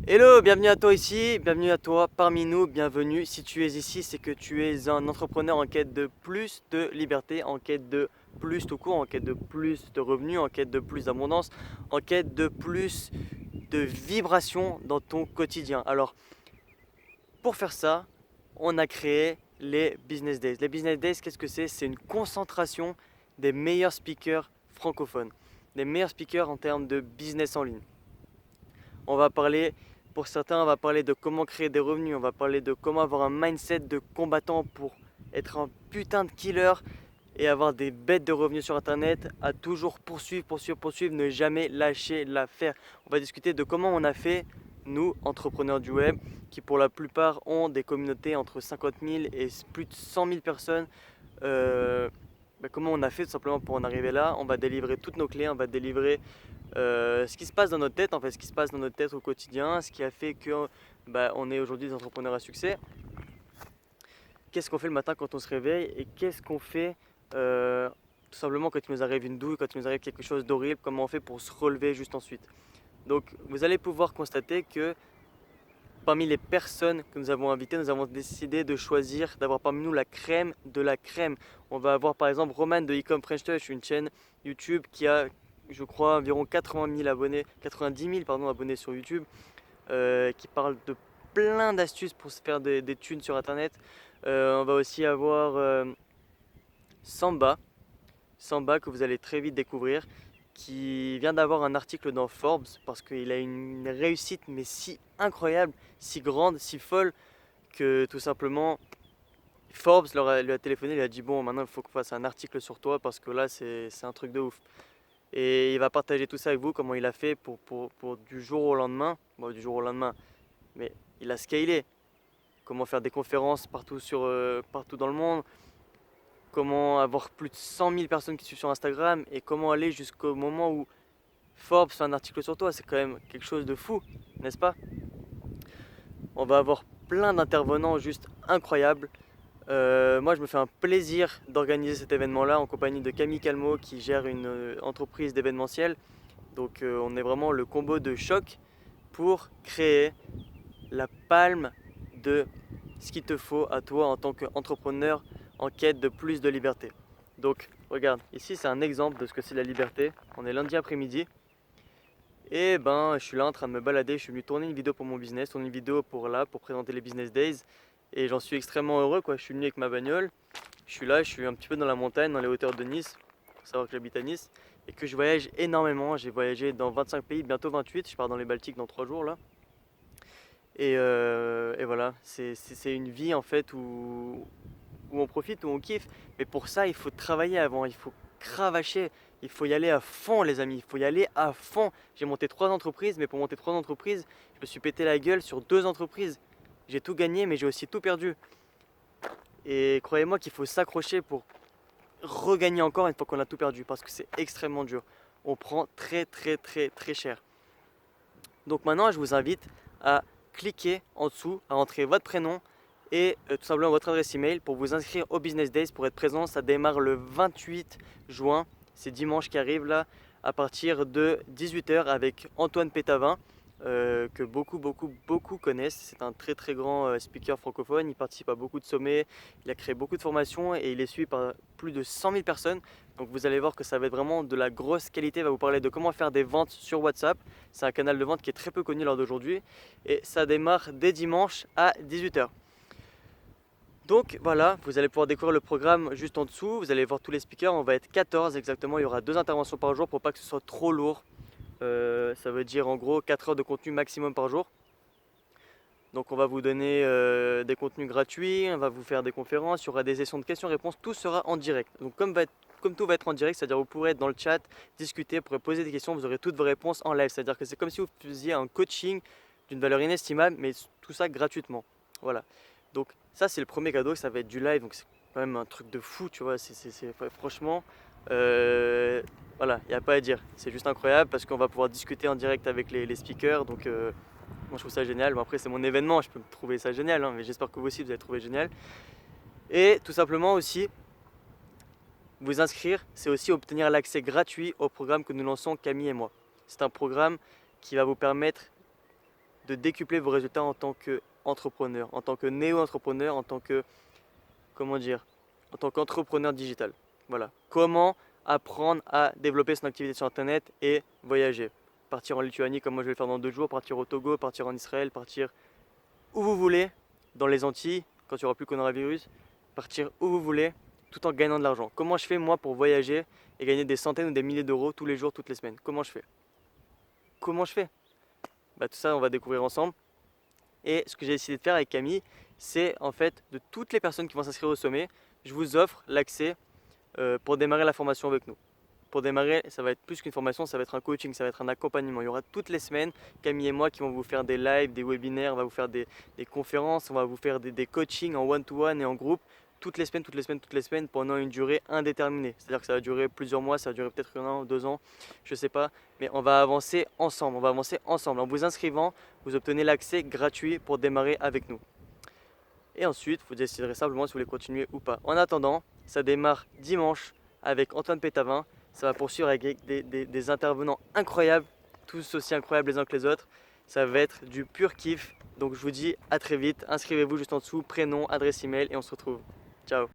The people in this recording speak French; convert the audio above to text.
Hello, bienvenue à toi ici, bienvenue à toi parmi nous, bienvenue. Si tu es ici, c'est que tu es un entrepreneur en quête de plus de liberté, en quête de plus tout court, en quête de plus de revenus, en quête de plus d'abondance, en quête de plus de vibrations dans ton quotidien. Alors, pour faire ça, on a créé les Business Days. Les Business Days, qu'est-ce que c'est? C'est une concentration des meilleurs speakers francophones, des meilleurs speakers en termes de business en ligne. On va parler, pour certains, on va parler de comment créer des revenus, on va parler de comment avoir un mindset de combattant pour être un putain de killer et avoir des bêtes de revenus sur internet, à toujours poursuivre, poursuivre, poursuivre, ne jamais lâcher l'affaire. On va discuter de comment on a fait, nous, entrepreneurs du web, qui pour la plupart ont des communautés entre 50 000 et plus de 100 000 personnes. Euh, Comment on a fait tout simplement pour en arriver là. On va délivrer toutes nos clés, on va délivrer ce qui se passe dans notre tête, en fait, ce qui se passe dans notre tête au quotidien, ce qui a fait que on est aujourd'hui des entrepreneurs à succès. Qu'est-ce qu'on fait le matin quand on se réveille et qu'est-ce qu'on fait tout simplement quand il nous arrive une douille, quand il nous arrive quelque chose d'horrible, comment on fait pour se relever juste ensuite. Donc vous allez pouvoir constater que parmi les personnes que nous avons invitées, nous avons décidé de choisir d'avoir parmi nous la crème de la crème. On va avoir par exemple Roman de Ecom French Touch, une chaîne YouTube qui a, je crois, environ 80 000 abonnés, 90 000 pardon, abonnés sur YouTube, qui parle de plein d'astuces pour se faire des thunes sur Internet. On va aussi avoir Samba, Samba que vous allez très vite découvrir, qui vient d'avoir un article dans Forbes parce qu'il a une réussite mais si incroyable, si grande, si folle que tout simplement Forbes lui a téléphoné, il a dit bon maintenant il faut qu'on fasse un article sur toi parce que là c'est un truc de ouf. Et il va partager tout ça avec vous, comment il a fait pour du jour au lendemain, bon du jour au lendemain, mais il a scalé, comment faire des conférences partout, partout dans le monde, comment avoir plus de 100 000 personnes qui suivent sur Instagram et comment aller jusqu'au moment où Forbes fait un article sur toi. C'est quand même quelque chose de fou, n'est-ce pas? On va avoir plein d'intervenants juste incroyables. Moi, je me fais un plaisir d'organiser cet événement-là en compagnie de Camille Calmo qui gère une entreprise d'événementiel. Donc, on est vraiment le combo de choc pour créer la palme de ce qu'il te faut à toi en tant qu'entrepreneur en quête de plus de liberté. Donc, regarde, ici c'est un exemple de ce que c'est la liberté. On est lundi après-midi et je suis là en train de me balader. Je suis venu tourner une vidéo pour mon business, tourner une vidéo pour présenter les Business Days et j'en suis extrêmement heureux quoi. Je suis venu avec ma bagnole, je suis là, je suis un petit peu dans la montagne, dans les hauteurs de Nice. Faut savoir que j'habite à Nice et que je voyage énormément. J'ai voyagé dans 25 pays, bientôt 28. Je pars dans les Baltiques dans 3 jours là. Et voilà, c'est une vie en fait où on profite, où on kiffe. Mais pour ça, il faut travailler avant, il faut cravacher, il faut y aller à fond les amis, il faut y aller à fond. J'ai monté 3 entreprises, mais pour monter 3 entreprises, je me suis pété la gueule sur 2 entreprises. J'ai tout gagné, mais j'ai aussi tout perdu. Et croyez-moi qu'il faut s'accrocher pour regagner encore une fois qu'on a tout perdu, parce que c'est extrêmement dur. On prend très très très très cher. Donc maintenant, je vous invite à cliquer en dessous, à entrer votre prénom et tout simplement votre adresse email pour vous inscrire au Business Days pour être présent. Ça démarre le 28 juin, c'est dimanche qui arrive là, à partir de 18 h avec Antoine Pétavin, que beaucoup connaissent. C'est un très très grand speaker francophone, il participe à beaucoup de sommets, il a créé beaucoup de formations et il est suivi par plus de 100 000 personnes. Donc vous allez voir que ça va être vraiment de la grosse qualité, il va vous parler de comment faire des ventes sur WhatsApp. C'est un canal de vente qui est très peu connu lors d'aujourd'hui et ça démarre dès dimanche à 18 h. Donc voilà, vous allez pouvoir découvrir le programme juste en dessous, vous allez voir tous les speakers, on va être 14 exactement, il y aura 2 interventions par jour pour pas que ce soit trop lourd. Ça veut dire en gros 4 heures de contenu maximum par jour. Donc on va vous donner des contenus gratuits, on va vous faire des conférences, il y aura des sessions de questions-réponses, tout sera en direct. Donc comme tout va être en direct, c'est-à-dire vous pourrez être dans le chat, discuter, vous pourrez poser des questions, vous aurez toutes vos réponses en live. C'est-à-dire que c'est comme si vous faisiez un coaching d'une valeur inestimable, mais tout ça gratuitement. Voilà. Donc ça c'est le premier cadeau, ça va être du live, donc c'est quand même un truc de fou, tu vois. Franchement, voilà, il n'y a pas à dire. C'est juste incroyable parce qu'on va pouvoir discuter en direct avec les speakers, donc moi je trouve ça génial. Bon, après c'est mon événement, je peux trouver ça génial, hein, mais j'espère que vous aussi vous allez trouver génial. Et tout simplement aussi, vous inscrire, c'est aussi obtenir l'accès gratuit au programme que nous lançons Camille et moi. C'est un programme qui va vous permettre de décupler vos résultats en tant qu'entrepreneur, en tant que néo-entrepreneur, en tant que, comment dire, en tant qu'entrepreneur digital. Voilà. Comment apprendre à développer son activité sur Internet et voyager. Partir en Lituanie comme moi je vais le faire dans 2 jours, partir au Togo, partir en Israël, partir où vous voulez, dans les Antilles, quand il n'y aura plus coronavirus, partir où vous voulez, tout en gagnant de l'argent. Comment je fais moi pour voyager et gagner des centaines ou des milliers d'euros tous les jours, toutes les semaines? Comment je fais? Comment je fais? Bah, tout ça, on va découvrir ensemble. Et ce que j'ai décidé de faire avec Camille, c'est en fait de toutes les personnes qui vont s'inscrire au sommet, je vous offre l'accès pour démarrer la formation avec nous. Pour démarrer, ça va être plus qu'une formation, ça va être un coaching, ça va être un accompagnement. Il y aura toutes les semaines Camille et moi qui vont vous faire des lives, des webinaires, on va vous faire des conférences, on va vous faire des coachings en one-to-one et en groupe toutes les semaines, toutes les semaines, toutes les semaines pendant une durée indéterminée. C'est-à-dire que ça va durer plusieurs mois, ça va durer peut-être 1 an, 2 ans, je ne sais pas. Mais on va avancer ensemble, on va avancer ensemble. En vous inscrivant, vous obtenez l'accès gratuit pour démarrer avec nous. Et ensuite, vous déciderez simplement si vous voulez continuer ou pas. En attendant, ça démarre dimanche avec Antoine Pétavin. Ça va poursuivre avec des intervenants incroyables, tous aussi incroyables les uns que les autres. Ça va être du pur kiff. Donc je vous dis à très vite. Inscrivez-vous juste en dessous, prénom, adresse email et on se retrouve. Ciao.